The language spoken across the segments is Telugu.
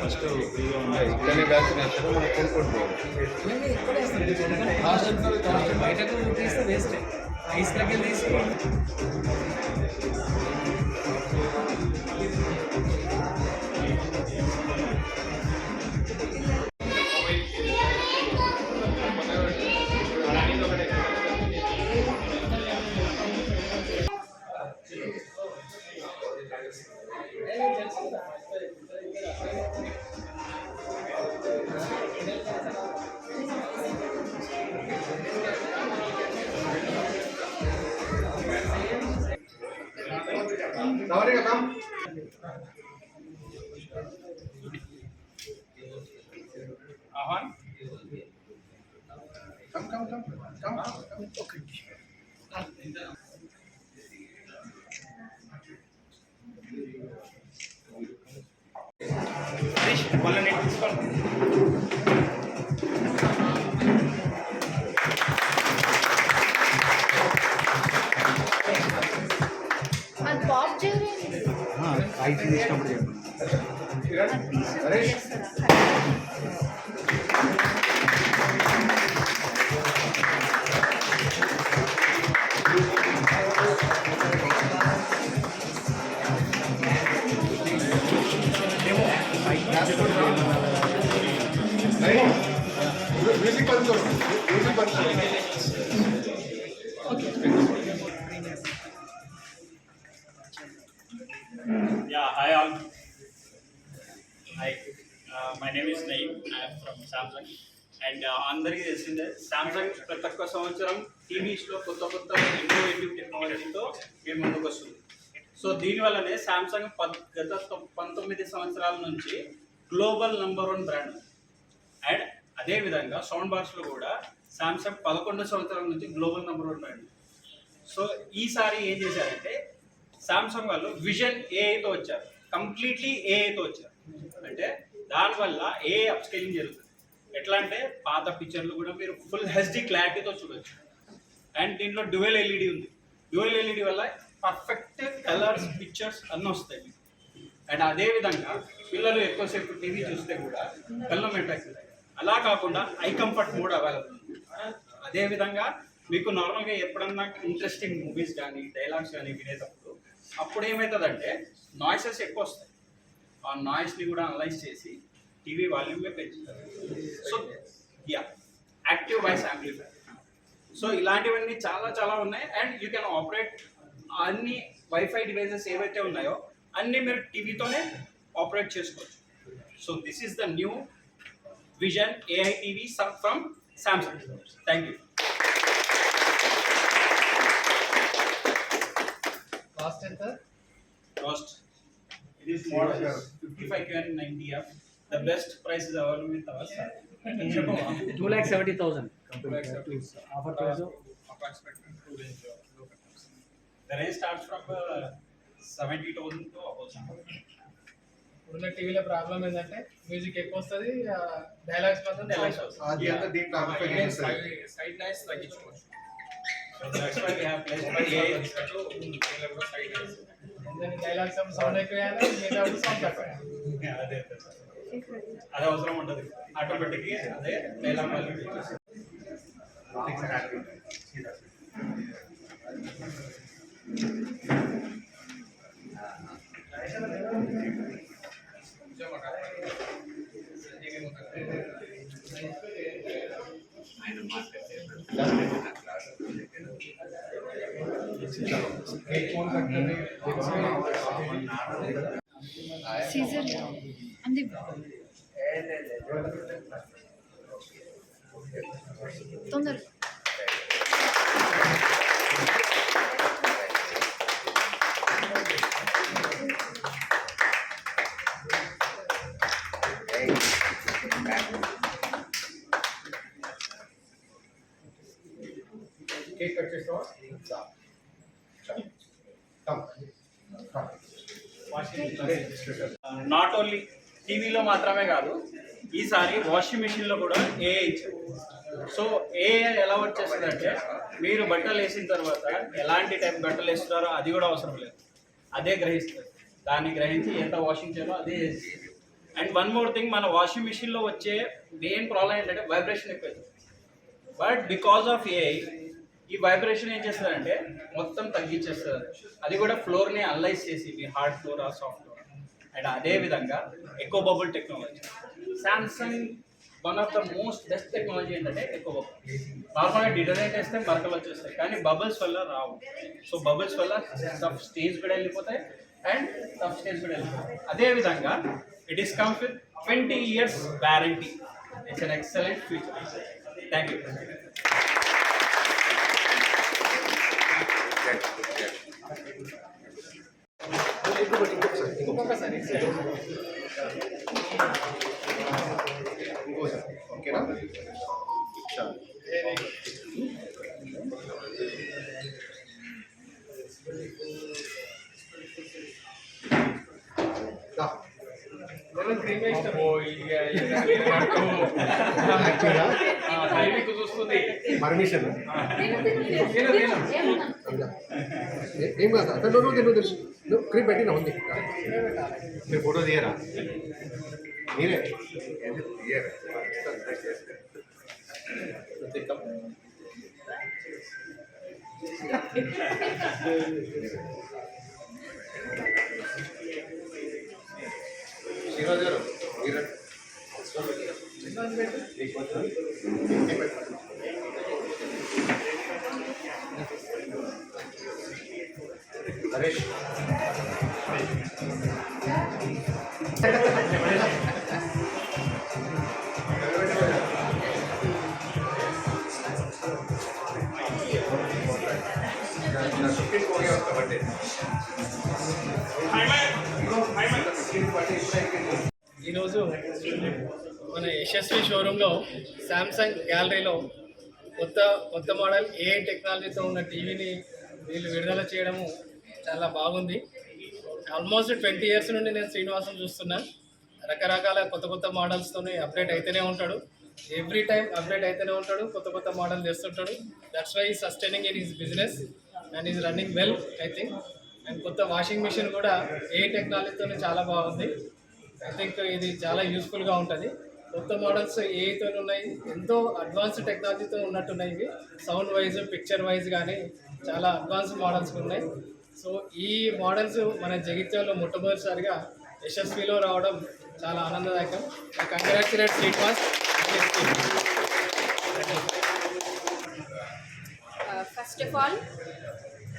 ఫస్ట్ ఫ్రీగా ఉన్నాయి ఇక్కడనే వ్యాక్సినేషన్ మనం కొనుక్కోండి బయటకు తీస్తే వేస్ట్ ఐస్ దగ్గర తీసి Ahan. Come. Okay. Harish, one minute. అది పాప్ చేయలేదు ఐటీ తీసుకున్నప్పుడు చెప్పండి హరీష్ म्यूजिक बंद करो Yeah, hi all. Hi, my name is Naeem. I am from Samsung. And అందరికీ తెలిసిందే సామ్సంగ్ ప్రతి ఒక్క సంవత్సరం టీవీస్లో కొత్త ఇన్నోవేటివ్ టెక్నాలజీతో మేము ముందుకు వస్తుంది. సో దీనివల్లనే సామ్సంగ్ గత 19 సంవత్సరాల నుంచి గ్లోబల్ #1 బ్రాండ్. అండ్ అదేవిధంగా సౌండ్ బాక్స్లో కూడా సామ్సంగ్ 11 సంవత్సరాల నుంచి గ్లోబల్ #1 బ్రాండ్. సో ఈసారి ఏం చేశారంటే సామ్సంగ్ వాళ్ళు విజన్ ఏఐతో వచ్చారు, కంప్లీట్లీ ఏఐతో వచ్చారు. అంటే దానివల్ల ఏఐ అప్స్కేలింగ్ జరుగుతుంది. ఎట్లా అంటే పాత పిక్చర్లు కూడా మీరు ఫుల్ హెచ్డి క్లారిటీతో చూడొచ్చు. అండ్ దీంట్లో డ్యూయల్ ఎల్ఈడి ఉంది. డ్యూయల్ ఎల్ఈడి వల్ల పర్ఫెక్ట్ కలర్స్ పిక్చర్స్ అన్నీ వస్తాయి. అండ్ అదేవిధంగా పిల్లలు ఎక్కువసేపు టీవీ చూస్తే కూడా కళ్ళు మెట్టాయి. అలా కాకుండా ఐ కంఫర్ట్ మోడ్ అవైలబుల్ ఉంది. అదేవిధంగా మీకు నార్మల్గా ఎప్పుడన్నా ఇంట్రెస్టింగ్ మూవీస్ కానీ డైలాగ్స్ కానీ వినేటప్పుడు అప్పుడు ఏమవుతుందంటే నాయిసెస్ ఎక్కువ వస్తాయి. ఆ నాయిస్ని కూడా అనలైజ్ చేసి టీవీ వాల్యూమ్గా పెంచుతారు. So active voice amplifier. So ఇలాంటివన్నీ చాలా ఉన్నాయి. అండ్ యూ కెన్ ఆపరేట్ అన్ని వైఫై డివైజెస్ ఏవైతే ఉన్నాయో అన్నీ మీరు టీవీతోనే ఆపరేట్ చేసుకోవచ్చు. So this is the new vision AI TV from Samsung. Thank you. Cost. It is model 55K and 90F. The best price is available with us. 2,70,000. Offer price Approximately 2 range. The range starts from 70,000 to about. ఉన్న టీవీలో ప్రాబ్లం ఏంటంటే మ్యూజిక్ ఎక్కువ వస్తుంది, డైలాగ్స్ మాత్రం సైడ్ లైన్స్ తగ్గించుకోవచ్చు. So that's why we have placed by AI. Dialogues sound ఎక్కువ సౌండ్ తక్కువ. అది అవసరం ఉంటుంది. ఆటోమేటిక్గా అదే డైలాగ్ వాల్యూ. సీజర్ అంది తొందర కేక్ కట్ చేస్తావా? నాట్ ఓన్లీ టీవీలో మాత్రమే కాదు, ఈసారి వాషింగ్ మిషన్లో కూడా ఏఐ ఇచ్చారు. సో ఏఐ ఎలా వచ్చేస్తుందంటే మీరు బట్టలు వేసిన తర్వాత ఎలాంటి టైప్ బట్టలు వేస్తున్నారో అది కూడా అవసరం లేదు, అదే గ్రహిస్తుంది. దాన్ని గ్రహించి ఎంత వాషింగ్ చేయాలో అదే అండ్ వన్ మోర్ థింగ్, మన వాషింగ్ మిషన్లో వచ్చే మెయిన్ ప్రాబ్లం ఏంటంటే వైబ్రేషన్ ఎక్కువ. బట్ బికాస్ ఆఫ్ ఏఐ ఈ వైబ్రేషన్ ఏం చేస్తుందంటే మొత్తం తగ్గించేస్తుంది. అది కూడా ఫ్లోర్ని అనలైజ్ చేసి మీ హార్డ్ ఫ్లోర్ ఆ సాఫ్ట్ ఫ్లోర్. అండ్ అదేవిధంగా eco bubble technology. Samsung one of the most best technology ఏంటంటే ఎకో బబుల్. నార్మల్గా డిటర్జెంట్ వేస్తే మరకలు వచ్చేస్తాయి, కానీ బబుల్స్ వల్ల రావు. సో బబుల్స్ వల్ల టఫ్ స్టేజ్ కూడా వెళ్ళిపోతాయి అండ్ టఫ్ స్టేజ్ కూడా వెళ్ళిపోతాయి. అదేవిధంగా it is comes with 20 years warranty. It's an excellent feature. Thank you. ఇంకొకసారి ఓకేనా? క్రీమే ఇష్టం. చూస్తుంది పర్మిషన్ తిను. ఏం కాదు అక్కడ నువ్వు తెలుసు నువ్వు క్రీమ్ పెట్టినా ఉంది. మీరు ఫోటో తీయరా? మీరే తీయరా? శ్రీరాజు గారు మీరు నరేష్ ఈరోజు మన యశస్వి షోరూంలో శాంసంగ్ గ్యాలరీలో కొత్త మోడల్ ఏఐ టెక్నాలజీతో ఉన్న టీవీని వీళ్ళు విడుదల చేయడము చాలా బాగుంది. ఆల్మోస్ట్ 20 years నుండి నేను శ్రీనివాసం చూస్తున్నా. రకరకాల కొత్త మోడల్స్తో అప్డేట్ అయితేనే ఉంటాడు. ఎవ్రీ టైం అప్డేట్ అయితేనే ఉంటాడు, కొత్త మోడల్ చేస్తుంటాడు. That's why sustaining in his business and is running well I think. And కొత్త వాషింగ్ మిషన్ కూడా ఏ టెక్నాలజీతో చాలా బాగుంది. ఐ థింక్ ఇది చాలా యూస్ఫుల్గా ఉంటుంది. కొత్త మోడల్స్ ఏతో ఉన్నాయి, ఎంతో అడ్వాన్స్ టెక్నాలజీతో ఉన్నట్టున్నాయి. ఇవి సౌండ్ వైజ్, పిక్చర్ వైజ్ కానీ చాలా అడ్వాన్స్ మోడల్స్ ఉన్నాయి. సో ఈ మోడల్స్ మన జగిత్యాలలో మొట్టమొదటిసారిగా యశస్విలో రావడం చాలా ఆనందదాయకం. Congratulate Srinivas. First of all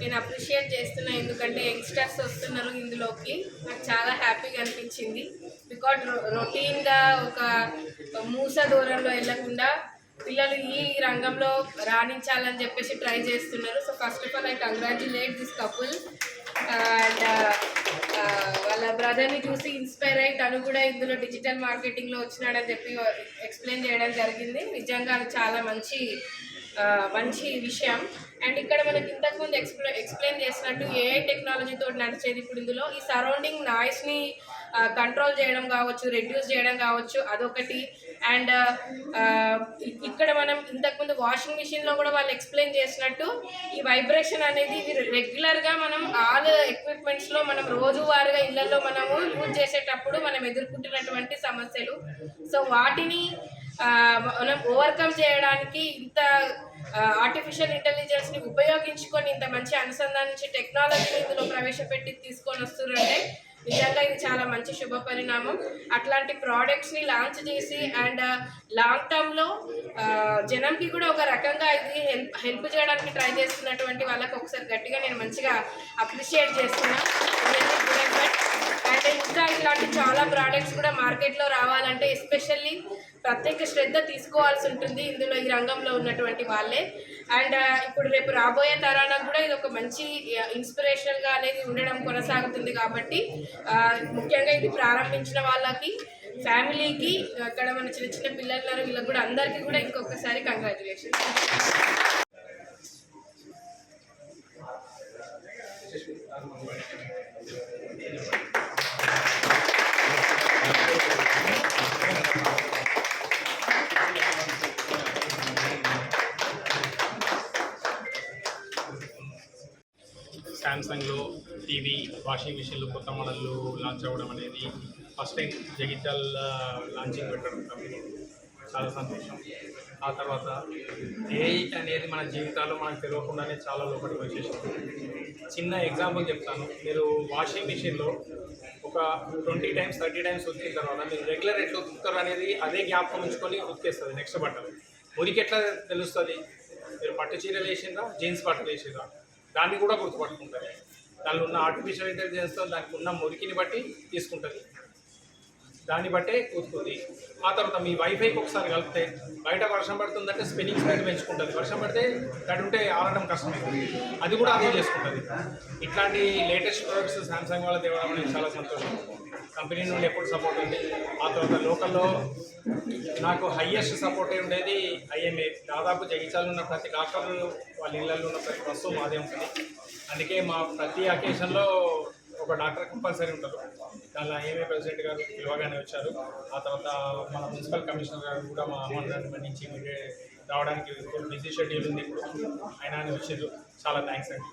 నేను అప్రిషియేట్ చేస్తున్నా, ఎందుకంటే యంగ్స్టర్స్ వస్తున్నారు ఇందులోకి. నాకు చాలా హ్యాపీగా అనిపించింది. బికాజ్ రొటీన్గా ఒక మూస దూరంలో వెళ్ళకుండా పిల్లలు ఈ రంగంలో రాణించాలని చెప్పేసి ట్రై చేస్తున్నారు. So first of all I congratulate this couple. And వాళ్ళ బ్రదర్ని చూసి ఇన్స్పైర్ అయ్యి తను కూడా ఇందులో డిజిటల్ మార్కెటింగ్లో వచ్చినాడని చెప్పి ఎక్స్ప్లెయిన్ చేయడం జరిగింది. నిజంగా అది చాలా మంచి విషయం. అండ్ ఇక్కడ మనకి ఇంతకుముందు ఎక్స్ప్లెయిన్ చేసినట్టు ఏఐ టెక్నాలజీతో నడిచేది. ఇప్పుడు ఇందులో ఈ సరౌండింగ్ నాయిస్ని కంట్రోల్ చేయడం కావచ్చు, రెడ్యూస్ చేయడం కావచ్చు, అదొకటి. అండ్ ఇక్కడ మనం ఇంతకుముందు వాషింగ్ మిషన్లో కూడా వాళ్ళు ఎక్స్ప్లెయిన్ చేసినట్టు ఈ వైబ్రేషన్ అనేది ఇది రెగ్యులర్గా మనం ఆల్ ఎక్విప్మెంట్స్లో మనం రోజువారీగా ఇళ్లలో మనము యూజ్ చేసేటప్పుడు మనం ఎదుర్కొంటున్నటువంటి సమస్యలు. సో వాటిని మనం ఓవర్కమ్ చేయడానికి ఇంత ఆర్టిఫిషియల్ ఇంటెలిజెన్స్ని ఉపయోగించుకొని ఇంత మంచి అనుసంధానించి టెక్నాలజీని ఇందులో ప్రవేశపెట్టి తీసుకొని వస్తున్నారంటే నిజంగా ఇది చాలా మంచి శుభ పరిణామం. అట్లాంటి ప్రోడక్ట్స్ని లాంచ్ చేసి అండ్ లాంగ్ టర్మ్లో జనంకి కూడా ఒక రకంగా ఇది హెల్ప్ చేయడానికి ట్రై చేస్తున్నటువంటి వాళ్ళకి ఒకసారి గట్టిగా నేను మంచిగా అప్రిషియేట్ చేస్తున్నా. అండ్ ఇంకా ఇలాంటి చాలా ప్రోడక్ట్స్ కూడా మార్కెట్లో రావాలంటే ఎస్పెషల్లీ ప్రత్యేక శ్రద్ధ తీసుకోవాల్సి ఉంటుంది ఇందులో ఈ రంగంలో ఉన్నటువంటి వాళ్ళే. అండ్ ఇప్పుడు రేపు రాబోయే తరానికి కూడా ఇది ఒక మంచి ఇన్స్పిరేషనల్గా అనేది ఉండడం కొనసాగుతుంది. కాబట్టి ముఖ్యంగా ఇది ప్రారంభించిన వాళ్ళకి, ఫ్యామిలీకి, అక్కడ మన చిన్న పిల్లలు ఉన్నారు వీళ్ళకి కూడా అందరికీ కూడా ఇంకొకసారి కంగ్రాచులేషన్స్. శాంసంగ్లో టీవీ, వాషింగ్ మిషన్లు కొత్త మోడళ్ళు లాంచ్ అవ్వడం అనేది ఫస్ట్ టైం జగిత్యాల లాంచింగ్ పెట్టడం కంపెనీ చాలా సంతోషం. ఆ తర్వాత ఏఐ అనేది మన జీవితాల్లో మనకు తెలియకుండానే చాలా లోపలికి వచ్చేసింది. చిన్న ఎగ్జాంపుల్ చెప్తాను. మీరు వాషింగ్ మిషన్లో ఒక 20 times 30 times ఉతికిన తర్వాత మీరు రెగ్యులర్ ఎట్లా ఉతుకుతారు అనేది అదే జ్ఞాపకం ఉంచుకొని ఉతికేస్తుంది నెక్స్ట్ బట్టలు. మురికి ఎట్లా తెలుస్తుంది? మీరు పట్టు చీరలు వేసిందా, జీన్స్ బట్టలు వేసిందా, దాన్ని కూడా గుర్తుపట్టుకుంటారు. దానిలో ఉన్న ఆర్టిఫిషియల్ ఇంటెలిజెన్స్తో దానికి ఉన్న మురికిని బట్టి తీసుకుంటుంది, దాన్ని బట్టే ఉతుకుతుంది. ఆ తర్వాత మీ వైఫైకి ఒకసారి కలిపితే బయట వర్షం పడుతుందంటే స్పిన్నింగ్ స్పీడ్ పెంచుకుంటుంది, వర్షం పడితే తడి ఉంటే ఆడడం కష్టమైంది, అది కూడా అదే చేసుకుంటుంది. ఇట్లాంటి లేటెస్ట్ ప్రొడక్ట్స్ శాంసంగ్ వాళ్ళ తేవడం అనేది చాలా సంతోషం. కంపెనీ నుండి ఎప్పుడు సపోర్ట్ ఉంది. ఆ తర్వాత లోకల్లో నాకు హయ్యెస్ట్ సపోర్ట్ ఉండేది ఐఎంఏ. దాదాపు జగిత్యాలలో ఉన్న ప్రతి డాక్టర్ వాళ్ళ ఇళ్ళల్లో ఉన్న ప్రతి వస్తువు మాదే ఉంటుంది. అందుకే మా ప్రతి అకేషన్లో ఒక డాక్టర్ కంపల్సరీ ఉంటారు. దానిలో ఐఎంఏ ప్రెసిడెంట్ గారు పిలవగానే వచ్చారు. ఆ తర్వాత మన మున్సిపల్ కమిషనర్ గారు కూడా మా అమౌంట్ నుంచి రావడానికి బిజీ షెడ్యూల్ ఉంది ఇప్పుడు, ఆయన వచ్చారు. చాలా థ్యాంక్స్ అండి.